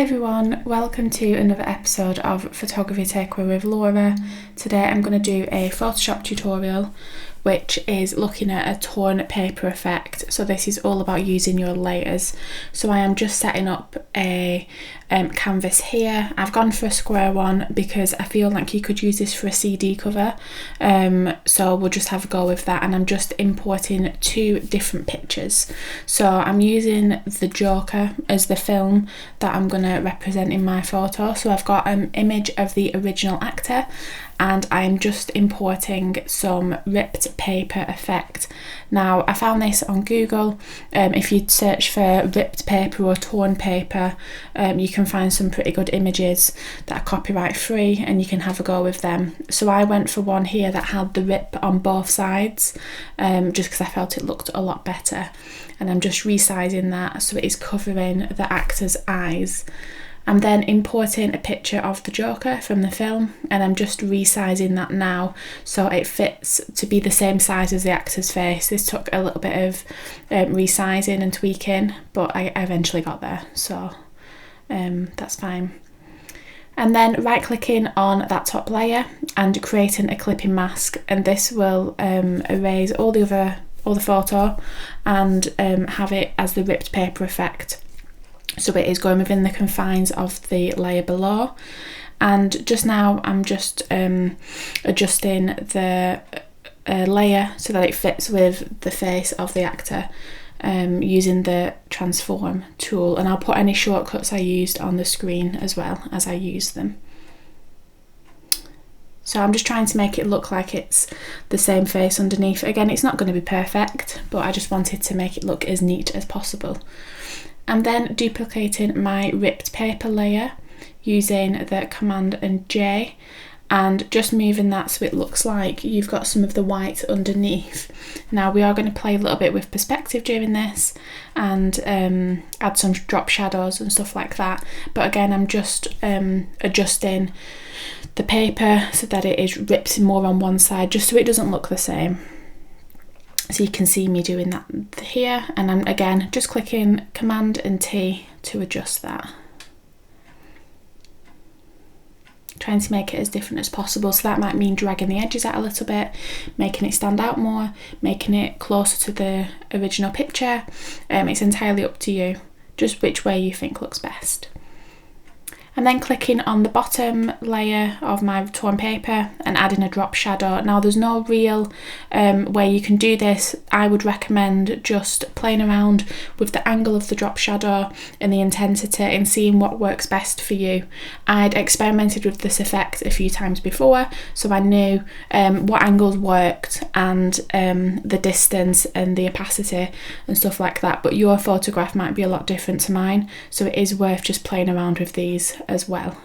everyone, welcome to another episode of Photography Takeaway with Laura. Today I'm going to do a Photoshop tutorial which is looking at a torn paper effect. So this is all about using your layers. So I am just setting up a canvas here. I've gone for a square one because I feel like you could use this for a CD cover. So we'll just have a go with that, and I'm just importing two different pictures. So I'm using the Joker as the film that I'm going to represent in my photo. So I've got an image of the original actor, and I'm just importing some ripped paper effect. Now I found this on Google. If you search for ripped paper or torn paper, you can find some pretty good images that are copyright free and you can have a go with them. So I went for one here that had the rip on both sides, just because I felt it looked a lot better, and I'm just resizing that so it is covering the actor's eyes. I'm then importing a picture of the Joker from the film, and I'm just resizing that now so it fits to be the same size as the actor's face. This took a little bit of resizing and tweaking, but I eventually got there, so that's fine. And then right clicking on that top layer and creating a clipping mask, and this will erase all the photo and have it as the ripped paper effect. So it is going within the confines of the layer below. And just now I'm just adjusting the layer so that it fits with the face of the actor using the transform tool, and I'll put any shortcuts I used on the screen as well as I use them. So I'm just trying to make it look like it's the same face underneath. Again, it's not going to be perfect, but I just wanted to make it look as neat as possible. I'm then duplicating my ripped paper layer using the Command and J, and just moving that so it looks like you've got some of the white underneath. Now we are going to play a little bit with perspective during this and add some drop shadows and stuff like that. But again, I'm just adjusting the paper so that it is ripped more on one side, just so it doesn't look the same. So you can see me doing that here, and I'm again just clicking Command and T to adjust that. Trying to make it as different as possible, so that might mean dragging the edges out a little bit, making it stand out more, making it closer to the original picture. It's entirely up to you, just which way you think looks best. And then clicking on the bottom layer of my torn paper and adding a drop shadow. Now there's no real way you can do this. I would recommend just playing around with the angle of the drop shadow and the intensity and seeing what works best for you. I'd experimented with this effect a few times before, so I knew what angles worked and the distance and the opacity and stuff like that, but your photograph might be a lot different to mine, so it is worth just playing around with these as well.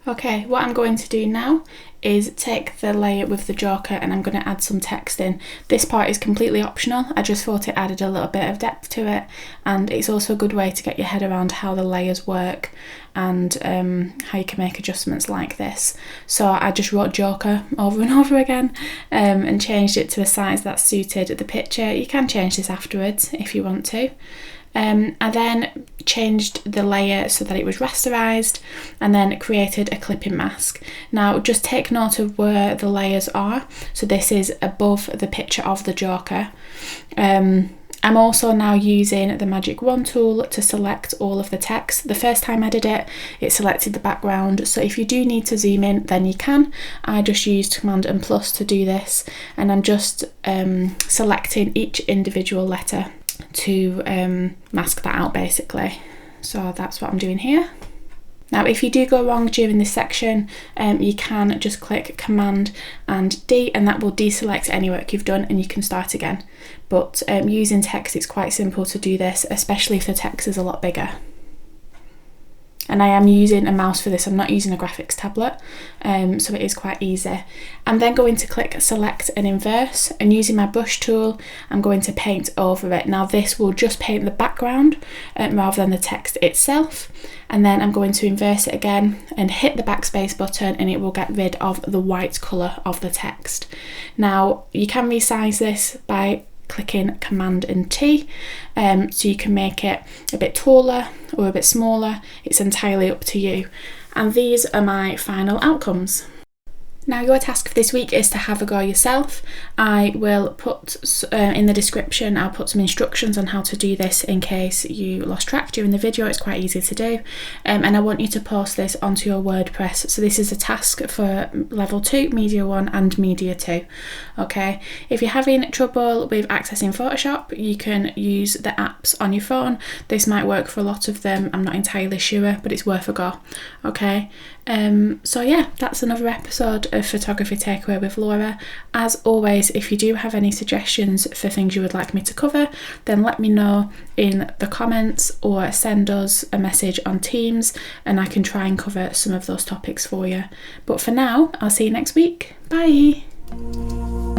Okay, what I'm going to do now is take the layer with the Joker and I'm going to add some text in. This part is completely optional. I just thought it added a little bit of depth to it, and it's also a good way to get your head around how the layers work and how you can make adjustments like this. So I just wrote Joker over and over again and changed it to a size that suited the picture. You can change this afterwards if you want to. I then changed the layer so that it was rasterized, and then created a clipping mask. Now just take note of where the layers are. So this is above the picture of the Joker. I'm also now using the Magic Wand tool to select all of the text. The first time I did it, it selected the background, so if you do need to zoom in, then you can. I just used Command and Plus to do this, and I'm just selecting each individual letter to mask that out basically. So that's what I'm doing here. Now if you do go wrong during this section, you can just click Command and D, and that will deselect any work you've done and you can start again. But using text, it's quite simple to do this, especially if the text is a lot bigger. And I am using a mouse for this, I'm not using a graphics tablet, so it is quite easy. I'm then going to click Select and Inverse, and using my brush tool, I'm going to paint over it. Now this will just paint the background rather than the text itself. and then I'm going to inverse it again and hit the backspace button, and it will get rid of the white colour of the text. Now you can resize this by clicking Command and T, so you can make it a bit taller or a bit smaller. It's entirely up to you. And these are my final outcomes. Now your task for this week is to have a go yourself. I will put in the description, I'll put some instructions on how to do this in case you lost track during the video. It's quite easy to do, and I want you to post this onto your WordPress. So this is a task for level 2, media 1 and media 2. Okay, if you're having trouble with accessing Photoshop, you can use the apps on your phone. This might work for a lot of them, I'm not entirely sure, but it's worth a go. Okay, so yeah, that's another episode of Photography Takeaway with Laura. As always, if you do have any suggestions for things you would like me to cover, then let me know in the comments or send us a message on Teams, and I can try and cover some of those topics for you. But for now, I'll see you next week. Bye!